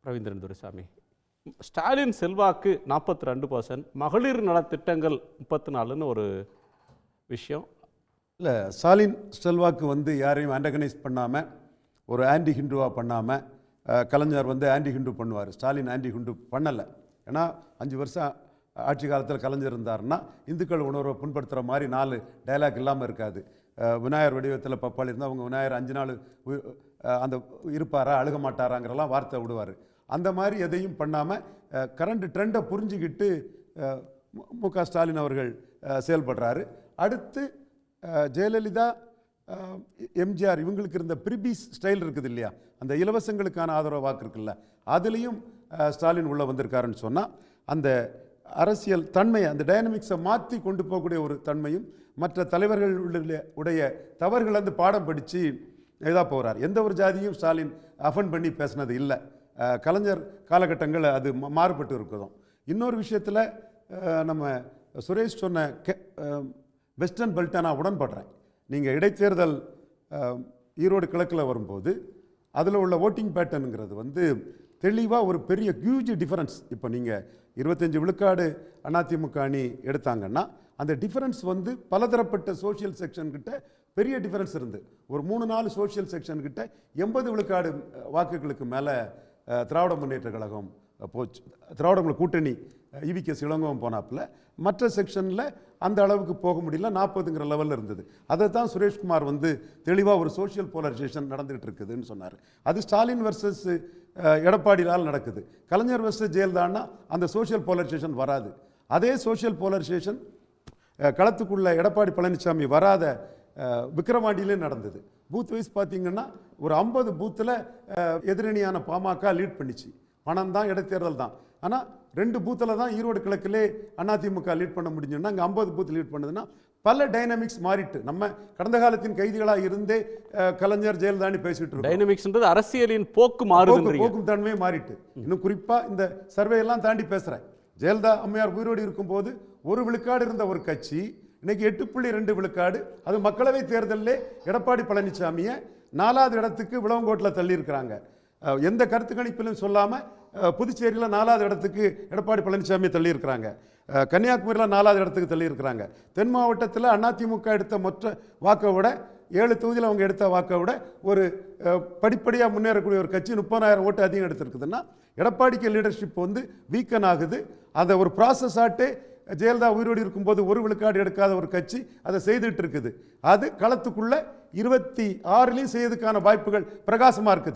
ரவீந்திரன் துரைசாமி, ஸ்டாலின் செல்வாக்கு 42%, மகளிர் நலத்திட்டங்கள் 34ன்னு ஒரு விஷயம். இல்லை, ஸ்டாலின் செல்வாக்கு வந்து யாரையும் ஆண்டகனைஸ் பண்ணாமல், ஒரு ஆன்டி ஹிந்துவாக பண்ணாமல், கலைஞர் வந்து ஆன்டி ஹிந்து பண்ணுவார், ஸ்டாலின் ஆன்டி ஹிந்து பண்ணலை. ஏன்னா 5 வருஷம் ஆட்சி காலத்தில் கலைஞர் இருந்தாருன்னா இந்துக்கள் உணர்வை புண்படுத்துகிற மாதிரி 4 டைலாக் இல்லாமல் இருக்காது. விநாயகர் வடிவத்தில் பப்பாளி இருந்தால் அவங்க விநாயகர் 5 நாள் அந்த இருப்பாரா அழுக மாட்டாராங்கிறலாம் வார்த்தை விடுவார். அந்த மாதிரி எதையும் பண்ணாமல் கரண்ட் ட்ரெண்டை புரிஞ்சுக்கிட்டு மு.க. ஸ்டாலின் அவர்கள் செயல்படுறாரு. அடுத்து ஜெயலலிதா, எம்ஜிஆர் இவங்களுக்கு இருந்த பிரிபீஸ் ஸ்டைல் இருக்குது இல்லையா, அந்த இலவசங்களுக்கான ஆதரவு வாக்கு இருக்குல்ல, அதுலேயும் ஸ்டாலின் உள்ளே வந்திருக்காருன்னு சொன்னால் அந்த அரசியல் தன்மையை, அந்த டைனமிக்ஸை மாற்றி கொண்டு போகக்கூடிய ஒரு தன்மையும், மற்ற தலைவர்கள் உடைய தவறுகள் வந்து பாடம் படித்து இதாக போகிறார். எந்த ஒரு ஜாதியும் ஸ்டாலின் அஃபன் பண்ணி பேசினது இல்லை. கலைஞர் காலகட்டங்கள் அது மாறுபட்டு இருக்குதும். இன்னொரு விஷயத்தில் நம்ம சுரேஷ் சொன்ன வெஸ்டர்ன் பெல்ட்டை நான் உடன்படுறேன். நீங்கள் இடைத்தேர்தல் ஈரோடு கிழக்கில் வரும்போது அதில் உள்ள ஓட்டிங் பேட்டர்னுங்கிறது வந்து தெளிவாக ஒரு பெரிய ஹியூஜ் டிஃபரன்ஸ். இப்போ நீங்கள் 25 விழுக்காடு அதிமுக அணி எடுத்தாங்கன்னா அந்த டிஃபரன்ஸ் வந்து பலதரப்பட்ட சோஷியல் செக்ஷன்கிட்ட பெரிய டிஃபரன்ஸ் இருந்து, ஒரு 3-4 சோஷியல் செக்ஷன்கிட்ட 80 விழுக்காடு வாக்குகளுக்கு மேலே திராவிட முன்னேற்ற கழகம் போச்சு. திராவிட கூட்டணி இவிகேஎஸ் இளங்கோவன் போனாப்பில் மற்ற செக்ஷனில் அந்த அளவுக்கு போக முடியல, 40ங்கிற லெவலில் இருந்தது. அதை தான் சுரேஷ்குமார் வந்து தெளிவாக ஒரு சோஷியல் போலரைசேஷன் நடந்துகிட்டு இருக்குதுன்னு சொன்னார். அது ஸ்டாலின் வர்சஸ் எடப்பாடியால் நடக்குது. கலைஞர் வர்சஸ் ஜெயலலிதான்னா அந்த சோஷியல் போலரைசேஷன் வராது. அதே சோஷியல் போலரைசேஷன் களத்துக்குள்ள எடப்பாடி பழனிசாமி வராத விக்கிரவாண்டியிலே நடந்தது. பூத் வைஸ் பார்த்தீங்கன்னா ஒரு 50 பூத்தில் எதிரணியான பாமக லீட் பண்ணிச்சு. பணம் தான், இடைத்தேர்தல் தான். ஆனால் 2 பூத்தில் தான் ஈரோடு கிழக்கிலே அதிமுக லீட் பண்ண முடிஞ்சுன்னா அங்கே 50 பூத் லீட் பண்ணுதுன்னா பல டைனமிக்ஸ் மாறிட்டு, நம்ம கடந்த காலத்தின் கைதிகளாக இருந்தே கலைஞர் ஜெயலலிதான்னு பேசிட்டு இருக்கோம். டைனமிக்ஸ்ன்றது அரசியலின் போக்கு மாறுது, போக்கும் தன்மையே மாறிட்டு. இன்னும் குறிப்பாக இந்த சர்வே எல்லாம் தாண்டி பேசுகிறேன். ஜெயலலிதா அம்மையார் உயிரோடு இருக்கும்போது 1 விழுக்காடு இருந்த ஒரு கட்சி இன்னைக்கு 8.2 விழுக்காடு. அது மக்களவை தேர்தலில் எடப்பாடி பழனிசாமியை 4வது இடத்துக்கு விளவங்கோட்டில் தள்ளியிருக்கிறாங்க. எந்த கருத்து கணிப்பிலும் சொல்லாமல் புதுச்சேரியில் 4வது இடத்துக்கு எடப்பாடி பழனிசாமியை தள்ளியிருக்கிறாங்க. கன்னியாகுமரியில் 4வது இடத்துக்கு தள்ளியிருக்கிறாங்க. தென் மாவட்டத்தில் அதிமுக எடுத்த மொத்த வாக்கை விட 7 தொகுதியில் அவங்க எடுத்த வாக்கை விட ஒரு படிப்படியாக முன்னேறக்கூடிய ஒரு கட்சி 30,000 ஓட்டு அதிகம் எடுத்திருக்குதுன்னா எடப்பாடிக்கு லீடர்ஷிப் வந்து வீக்கன் ஆகுது. அதை ஒரு ப்ராசஸ் ஆட்டு ஜெயலலிதா உயிரோடு இருக்கும்போது 1 விழுக்காடு எடுக்காத ஒரு கட்சி அதை செய்துட்டு இருக்குது. அது களத்துக்குள்ள 26லையும் செய்யறதுக்கான வாய்ப்புகள் பிரகாசமாக இருக்குது.